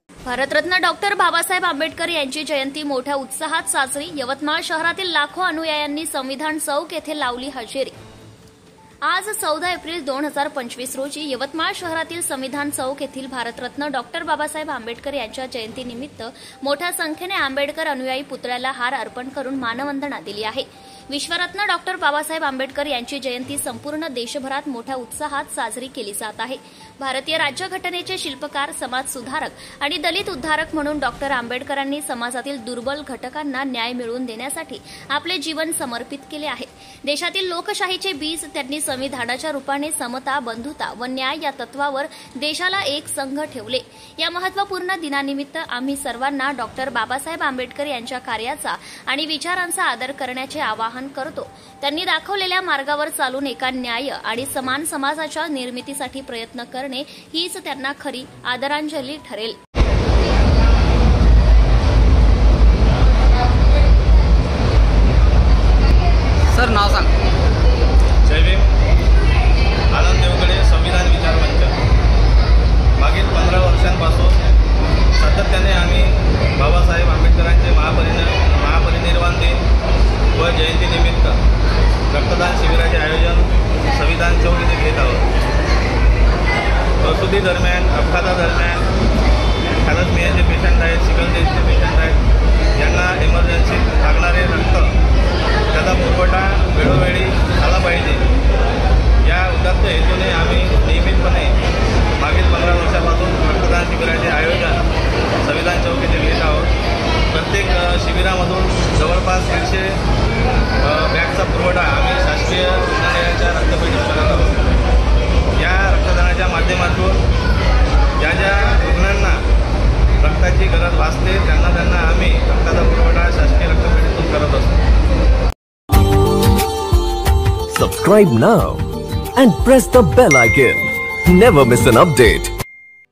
Bharat Ratna doctor Babasaheb Ambedkar यांची जयंती मोठ्या उत्साहात साजरी। यवतमाळ शहरातील लाखो अनुयायांनी संविधान चौक येथे लावली हजेरी। आज 14 एप्रिल 2025 रोजी यवतमाळ शहरातील संविधान चौक येथील भारतरत्न डॉक्टर बाबासाहेब आंबेडकर यांच्या जयंतीनिमित्त मोठ्या संख्येने आंबेडकर अनुयायी पुतळ्याला हार अर्पण करून मानवंदना दिली आहे। विश्वरत्न डॉक्टर बाबासाहेब आंबेडकर यांची जयंती संपूर्ण देशभरात मोठ्या उत्साहात साजरी केली जात आहे। भारतीय राज्यघटनेचे शिल्पकार, समाज सुधारक आणि दलित उद्धारक म्हणून डॉक्टर आंबेडकरांनी समाजातील दुर्बल घटकांना न्याय मिळवून देण्यासाठी आपले जीवन समर्पित केले आहे। देशातील लोकशाहीचे बीज त्यांनी संविधानाच्या रूपाने समता, बंधुता व न्याय या तत्वावर देशाला एक संघ ठेवले। या महत्त्वपूर्ण दिनानिमित्त आम्ही सर्वांना डॉक्टर बाबासाहेब आंबेडकर यांच्या कार्याचा आणि विचारांचा आदर करण्याचे आवाहन करतो। त्यांनी दाखवलेल्या मार्गावर चालून एका न्याय आणि समान समाजाच्या निर्मितीसाठी प्रयत्न करणे हीच त्यांना खरी आदरांजली ठरेल। सर नाव सांग। जय भीम। आनंद देवगडे संविधान विचार मंच। मागील 15 वर्षांपासून सातत्याने आम्ही बाबासाहेब आंबेडकरांचे महापरिनिर्वाण दिन व जयंतीनिमित्त रक्तदान शिबिराचे आयोजन संविधान चौक येथे घेत आहोत। प्रसूती दरम्यान, अपघातादरम्यान, थॅलेसेमियाचे पेशंट आहेत, सिकल सेलचे पेशंट आहेत, यांना इमर्जन्सीत लागणारे रक्त त्याचा पुरवठा वेळोवेळी झाला पाहिजे या उद्दिष्ट हेतूने आम्ही नियमितपणे मागील 15 वर्षापासून रक्तदान शिबिराचे आयोजन संविधान चौक येथे घेत आहोत। प्रत्येक शिबिरामधून जवळपास 150 बॅगचा पुरवठा आम्ही शासकीय रुग्णालयाच्या रक्तपेढीत करत आहोत। या रक्तदानाच्या माध्यमातून ज्या रुग्णांना रक्ताची गरज भासते त्यांना आम्ही रक्ताचा पुरवठा शासकीय रक्तपेढीतून करत असतो। Subscribe now and press the bell icon. Never miss an update.